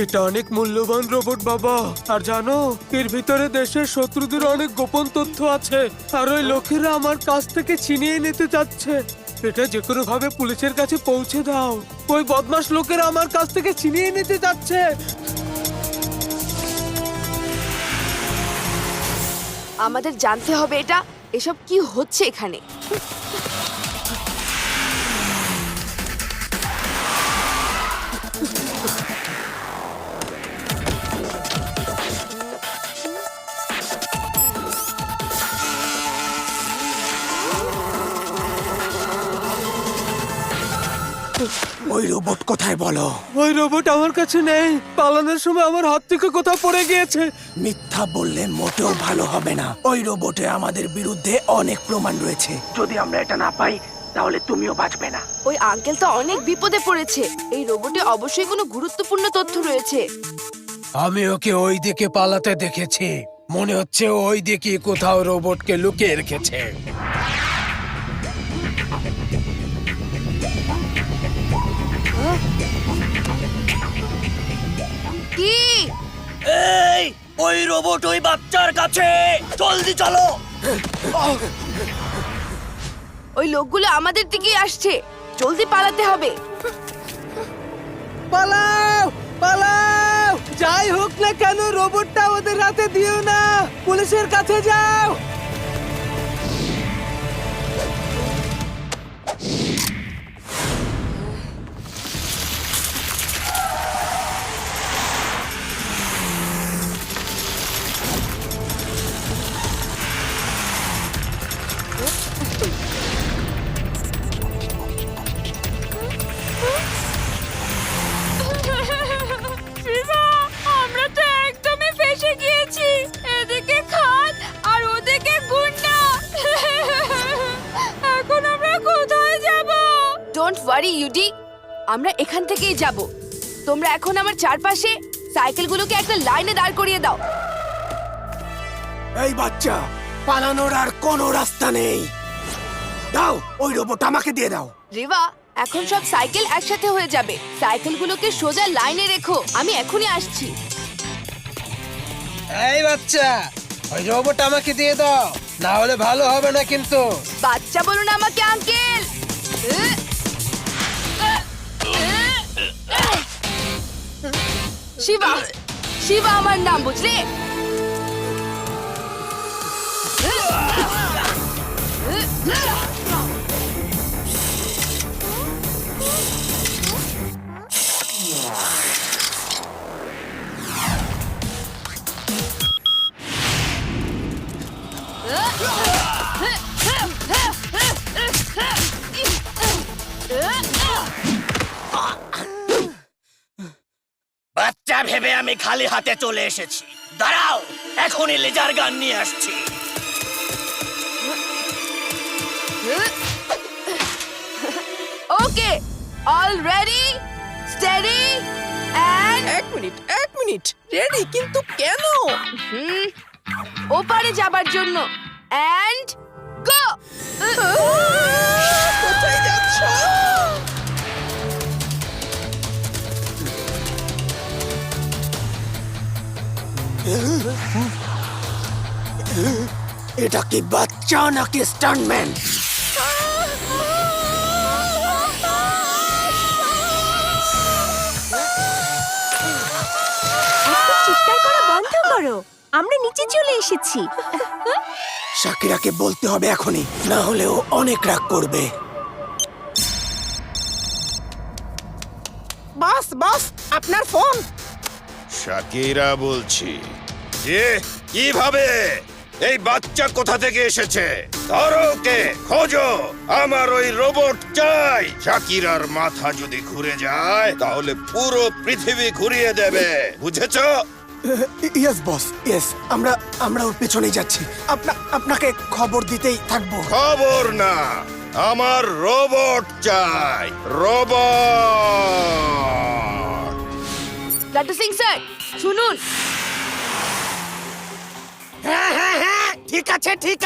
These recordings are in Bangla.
এটা অনেক মূল্যবান রোবট বাবা। আর জানো, এর ভিতরে দেশের শত্রুদের অনেক গোপন তথ্য আছে, আর ওই লোকেরা আমার কাছ থেকে ছিনিয়ে নিতে চাচ্ছে। এটা যে কোনো ভাবে পুলিশের কাছে পৌঁছে দাও। ওই বদমাশ লোকেরা আমার কাছ থেকে ছিনিয়ে নিতে চাচ্ছে। আমাদের জানতে হবে এসব কি হচ্ছে এখানে। ওই রোবট কোথায় বলো? ওই রোবট আমার কাছে নেই। পালানোর সময় আমার হাত থেকে কোথাও পড়ে গিয়েছে। মিথ্যা বললে মোটেও ভালো হবে না। ওই রোবটে আমাদের বিরুদ্ধে অনেক প্রমাণ রয়েছে। যদি আমরা এটা না পাই তাহলে তুমিও বাঁচবে না। ওই আঙ্কেল তো অনেক বিপদে পড়েছে। এই রোবটে অবশ্যই কোনো গুরুত্বপূর্ণ তথ্য রয়েছে। আমি ওকে ওই দিকে পালাতে দেখেছি। মনে হচ্ছে ওই দিকে কোথাও রোবটকে লুকিয়ে রেখেছে। কি? এই, ওই রোবট ওই বাচ্চার কাছে। জলদি চলো। ওই লোকগুলো আমাদের দিকেই আসছে। জলদি পালাতে হবে। পালাও, পালাও! যাই হোক না কেন, রোবটটা ওদের হাতে দিও না। পুলিশের কাছে যাও। আমরা তো একদমই ফেঁসে গিয়েছি। এদিকে খাদ আর ওদিকে গুন্ডা। এখন আমরা কোথায় যাব? ডোন্ট ওয়ারি ইউডি, আমরা এখান থেকেই যাব। তোমরা এখন আমার চারপাশে সাইকেলগুলোকে একটা লাইনে দাঁড় করিয়ে দাও। এই বাচ্চা, পালানোর আর কোনো রাস্তা নেই। দাও, ওই রোবট আমাকে দিয়ে দাও। রিভা, এখন সব সাইকেল একসাথে হয়ে যাবে। সাইকেলগুলোকে সোজা লাইনে রেখো। আমি এখনই আসছি। এই বাচ্চা, ওই রোবট আমাকে দিয়ে দাও, না হলে ভালো হবে না কিন্তু। বাচ্চা বলুন আমাকে আঙ্কেল। শিবা, শিবা আমার নাম, বুঝলে? বাচ্চা ভেবে আমি খালি হাতে চলে এসেছি। দাঁড়াও, এখনই লেজার গান নিয়ে আসছি। Okay, all ready, steady and এক মিনিট, রেডি, কিন্তু কেন? ওপারে যাবার জন্য। And go. কোথায় যাচ্ছ? এটা কি বাচ্চা নাকি স্টান্টম্যান? চিৎকার করা বন্ধ করো, আমরা নিচে চলে এসেছি। শাকিরাকে বলতে হবে এখনই, না হলে ও অনেক রাগ করবে। বস, আপনার ফোন। শাকিরা বলছি। যে কিভাবে? এই বাচ্চা কোথা থেকে এসেছে? ধরো ওকে, খোঁজো। আমার ওই রোবট চাই। শাকিরার মাথা যদি ঘুরে যায় তাহলে পুরো পৃথিবী ঘুরিয়ে দেবে, বুঝেছো? Yes boss, yes. আমরা ওর পেছনেই যাচ্ছি। আপনাকে খবর দিতেই থাকবো। খবর না, আমার রোবট চাই। রোবট। লাট্টু সিং স্যার, শুনুন। হ্যাঁ, ঠিক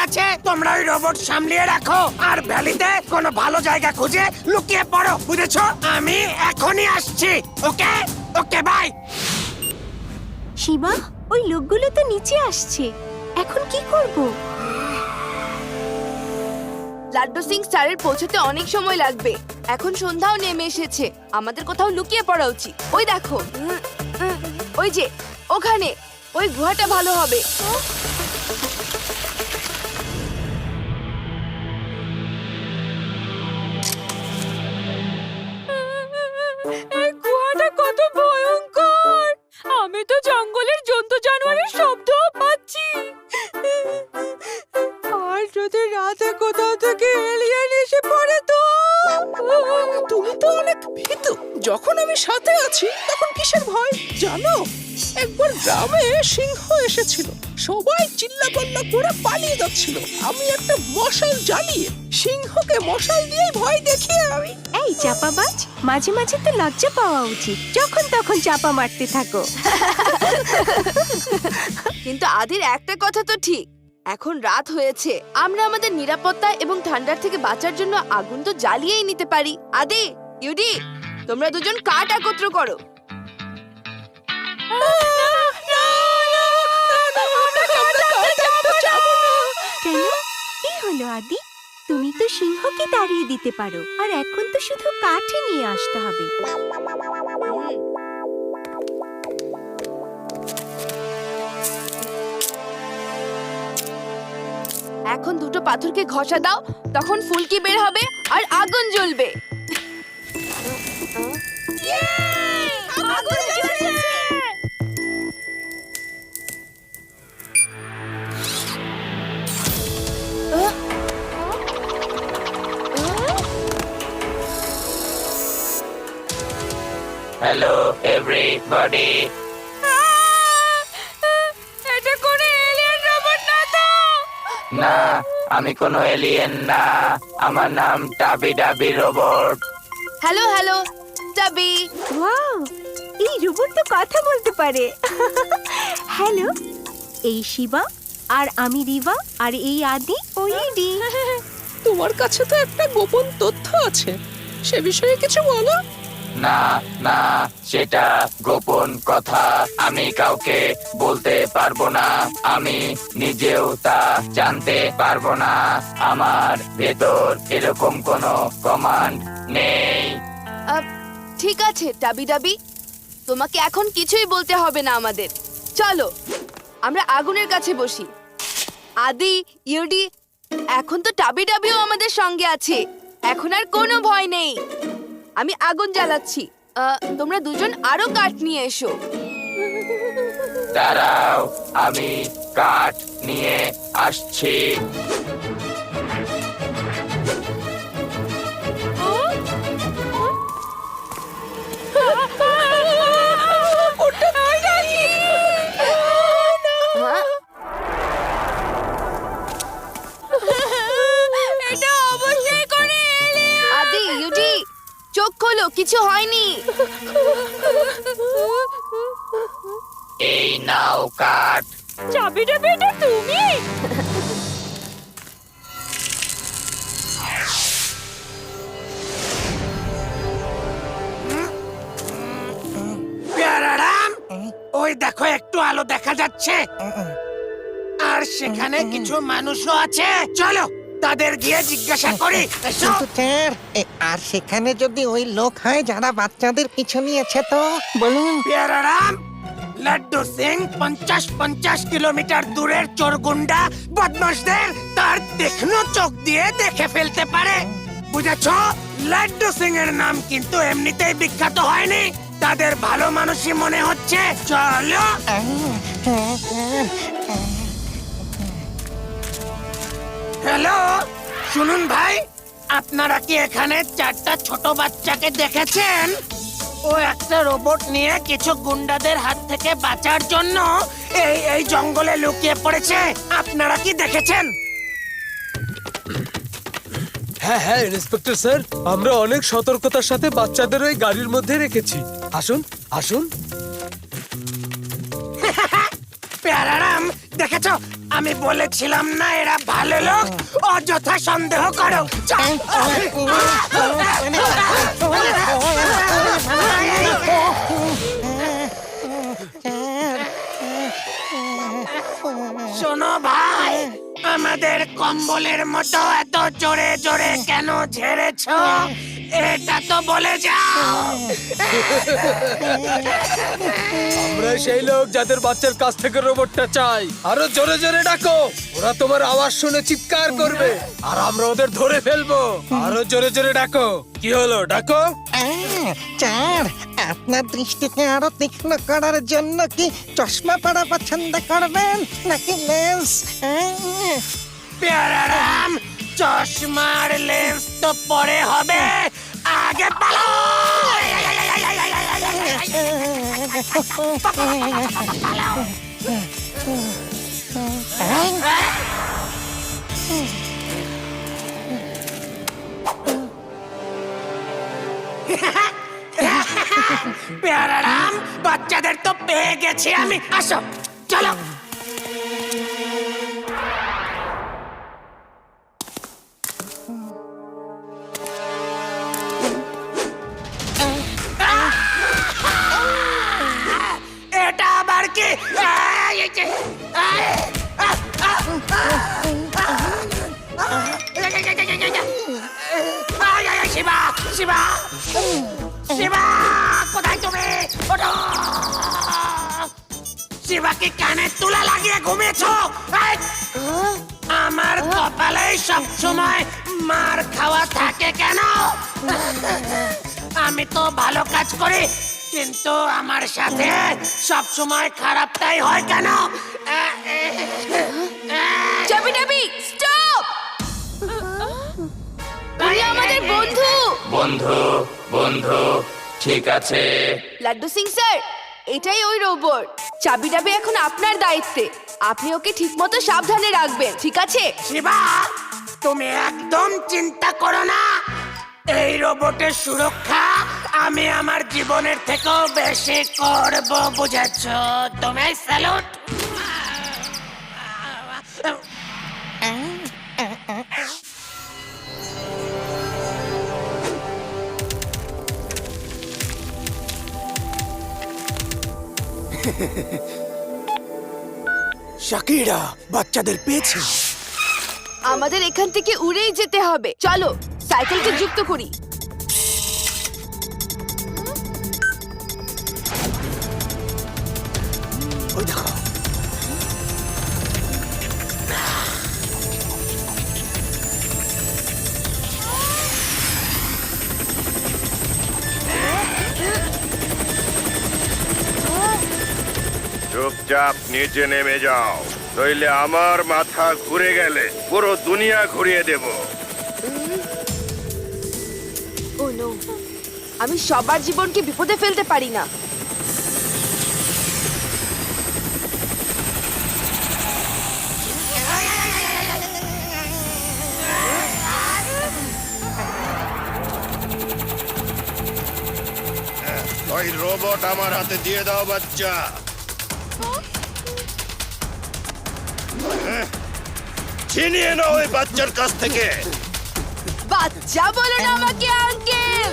আছে। তোমরা ওই রোবট সামলিয়ে রাখো আর ভ্যালিতে কোনো ভালো জায়গা খুঁজে লুকিয়ে পড়ো, বুঝেছো? আমি এখনই আসছি। ওকে, বাই। শিবা, ওই লোকগুলো তো নিচে আসছে। এখন কি করব? লাড্ডু সিং স্টারের পৌঁছতে অনেক সময় লাগবে। এখন সন্ধ্যাও নেমে এসেছে, আমাদের কোথাও লুকিয়ে পড়া উচিত। ওই দেখো, ওই যে ওখানে, ওই গুহাটা ভালো হবে। এই গুহাটা কত ভয়ঙ্কর! আমি তো জঙ্গলের জন্তু জানোয়ারের শব্দ পাচ্ছি। আর যদি রাতে কোথাও থেকে এলিয়েন এসে পড়ে তো? তুমি তো অনেক ভীতু। যখন আমি সাথে আছি তখন কিসের ভয় জানো? একবার গ্রামে সিংহ এসেছিল, সবাই চিল্লাপাল্লা করে পালিয়ে যাচ্ছিল। আমি একটা মশাল জ্বালিয়ে সিংহকে মশাল দিয়ে ভয় দেখিয়ে আমি এই চাপাবাজ, মাঝে মাঝে তো লজ্জা পাওয়া উচিত। যখন তখন চাপা মারতে থাকো। কিন্তু আদির একটা কথা তো ঠিক, এখন রাত হয়েছে, আমরা আমাদের নিরাপত্তা এবং ঠান্ডার থেকে বাঁচার জন্য আগুন তো জ্বালিয়েই নিতে পারি। আদি, ইউডি, তোমরা দুজন কাঠ একত্র করো। কেন? কি হলো আদি? তুমি তো সিংহকে তাড়িয়ে দিতে পারো, আর এখন তো শুধু কাঠে নিয়ে আসতে হবে। এখন দুটো পাথরকে ঘষা দাও, তখন ফুলকি বের হবে আর আগুন জ্বলবে। আগুন জ্বলছে! Hello everybody. এটা কোন এলিয়েন রোবট না তো? না, আমি কোনো এলিয়েন না, আমার নাম Tabby Dabby robot. Hello hello Tabby. Wow, এই রোবট তো কথা বলতে পারে। হ্যালো, এই শিবা, আর আমি রিভা, আর এই আদি ও ইডি। তোমার কাছে তো একটা গোপন তথ্য আছে, সে বিষয়ে কিছু বলো। না না, সেটা গোপন কথা, আমি কাউকে বলতে পারবো না। আমি নিজেও তা জানতে পারবো না। আমার ভেতর এরকম কোনো কমান্ড নেই। ঠিক আছে টাবি ডাবি, তোমাকে এখন কিছুই বলতে হবে না আমাদের। চলো আমরা আগুনের কাছে বসি। আদি, ইউডি, এখন তো টাবি ডাবিও আমাদের সঙ্গে আছে, এখন আর কোনো ভয় নেই। আমি আগুন জ্বালাচ্ছি, তোমরা দুজন আরো কাঠ নিয়ে এসো। দাঁড়াও, আমি কাঠ নিয়ে আসছি। হ্যাঁ? এটা অবশ্যই করে এলিয়েন। আদি, ইউডি, চোখ খোলো, কিছু হয়নি। এই নাও কাঠ। চাবিটা বেটা তুমি? প্যারারাম, ওই দেখো একটু আলো দেখা যাচ্ছে, আর সেখানে কিছু মানুষও আছে। চলো তাদের গিয়ে জিজ্ঞাসা করি। এসো। কিন্তু স্যার, আর সেখানে যদি ওই লোক হয় যারা বাচ্চাদের পিছু নিয়েছে তো বলুন। প্যারারাম, লাড্ডু সিং 50 কিলোমিটার দূরের চোরগুন্ডা বদমাশদের তার তীক্ষ্ণ চোখ দিয়ে দেখে ফেলতে পারে, বুঝেছো? লাড্ডু সিং এর নাম কিন্তু এমনিতেই বিখ্যাত হয়নি, তাদের ভালো মানুষই মনে হচ্ছে। চলো। হ্যালো, শুনুন ভাই, আপনারা কি এখানে 4টা ছোট বাচ্চাকে দেখেছেন? ও একটা রোবট নিয়ে কিছু গুন্ডাদের হাত থেকে বাঁচার জন্য এই জঙ্গলে লুকিয়ে পড়েছে। আপনারা কি দেখেছেন? হ্যাঁ হ্যাঁ ইন্সপেক্টর স্যার, আমরা অনেক সতর্কতার সাথে বাচ্চাদের ওই গাড়ির মধ্যে রেখেছি। আসুন আসুন। প্যারারাম, দেখেছো? আমি বলেছিলাম না এরা ভালো লোক, অযথা সন্দেহ করো। চাঁদের কম্বলের মতো এত জোরে জোরে কেন ঝেড়েছো এটা তো বলে যাও। আমরা সেই লোক যাদের বাচ্চার কাছ থেকে রোবটটা চাই। আরো জোরে জোরে ডাকো, ওরা তোমার আওয়াজ শুনে চিৎকার করবে আর আমরা ওদের ধরে ফেলবো। আরো জোরে জোরে ডাকো। কি হলো, ডাকো। চার, আপনার দৃষ্টিকে আরো তীক্ষ্ণ করার জন্য কি চশমা পরা পছন্দ করবেন নাকি লেন্স? প্যারারাম, চশমার লেন্স তো পরে হবে, আগে পালো। প্যারারাম, বাচ্চাদের তো পেয়ে গেছি আমি। আসো, চলো। এটা আবার কি? শিবা, শিবা, শিবা, কোথায় তুমি? ওঠো। শিবাকে কানে তুলা লাগিয়ে ঘুমিয়েছো? আমার কপালে সব সময় মার খাওয়া থাকে কেন? আমি তো ভালো কাজ করি, কিন্তু আমার সাথে সব সময় খারাপটাই হয় কেন? চাবি ডাবি, স্টপ! উনি আমাদের বন্ধু। বন্ধু, বন্ধু, ঠিক আছে। লাড্ডু সিং স্যার, এটাই ওই রোবট। চাবি ডাবি এখন আপনার দায়িত্বে। আপনি ওকে ঠিকমতো সাবধানে রাখবেন, ঠিক আছে? শিবা, তুমি একদম চিন্তা করো না। এই রোবটের সুরক্ষা আমি আমার জীবনের থেকেও বেশি করব, বুঝেছো? তুমি স্যালুট। শাকিরা, বাচ্চাদের পেয়েছে। আমাদের এখান থেকে উড়েই যেতে হবে। চলো সাইকেলকে যুক্ত করি। ওই দেখো। চুপচাপ নিচে নেমে যাও, নইলে আমার মাথা ঘুরে গেলে পুরো দুনিয়া ঘুরিয়ে দেব। ও নো, আমি সবার জীবনকে বিপদে ফেলতে পারি না। ওই রোবট আমার হাতে দিয়ে দাও বাচ্চা। ছিনিয়ে নাও ওই বাচ্চার কাছ থেকে। বাচ্চা বলো না আমাকে, আঙ্কেল।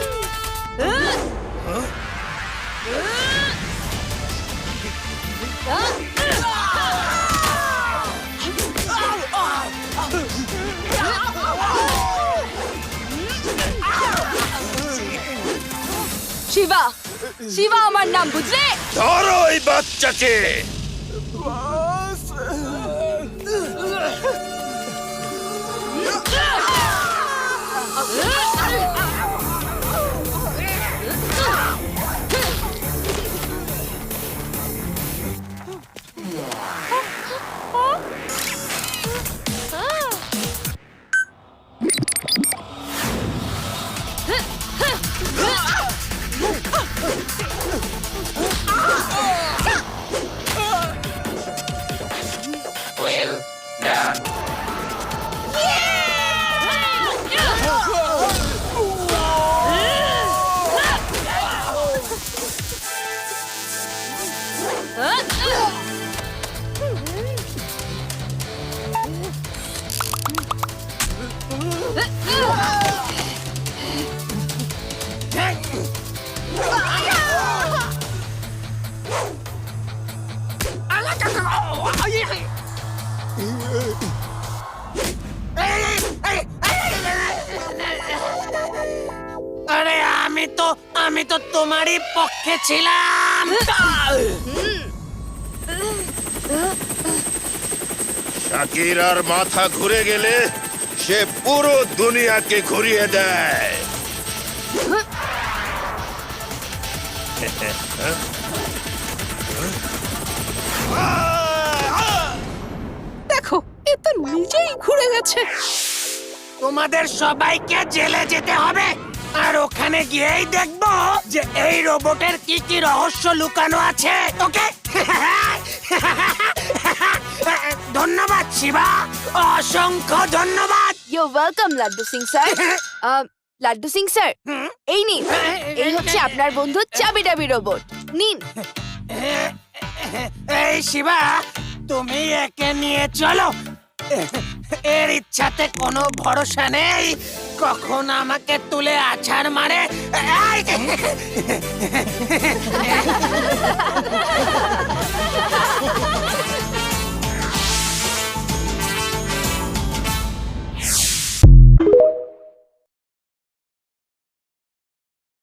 শিবা, শিবা আমার নাম, বুঝলে? ধরো ওই বাচ্চাকে। Well done. আমি তো তোমারই পক্ষে ছিলাম। শাকিরার মাথা ঘুরে গেলে সে পুরো দুনিয়াকে ঘুরিয়ে দেয়। দেখো, এ তো নিজেই ঘুরে গেছে। তোমাদের সবাইকে জেলে যেতে হবে, আর ওখানে গিয়েই দেখবো যে এই রোবটের কি কি রহস্য লুকানো আছে। ওকে? ধন্যবাদ শিবা, অসংখ্য ধন্যবাদ। You welcome Laddu Singh sir. Laddu Singh sir, এই নিন, এই হচ্ছে আপনার বন্ধু চাবি ডাবি রোবট। নিন। এই শিবা, তুমি একে নিয়ে চলো। এর ইচ্ছাতে কোনো ভরসা নেই, কখন আমাকে তুলে আছাড় মারে।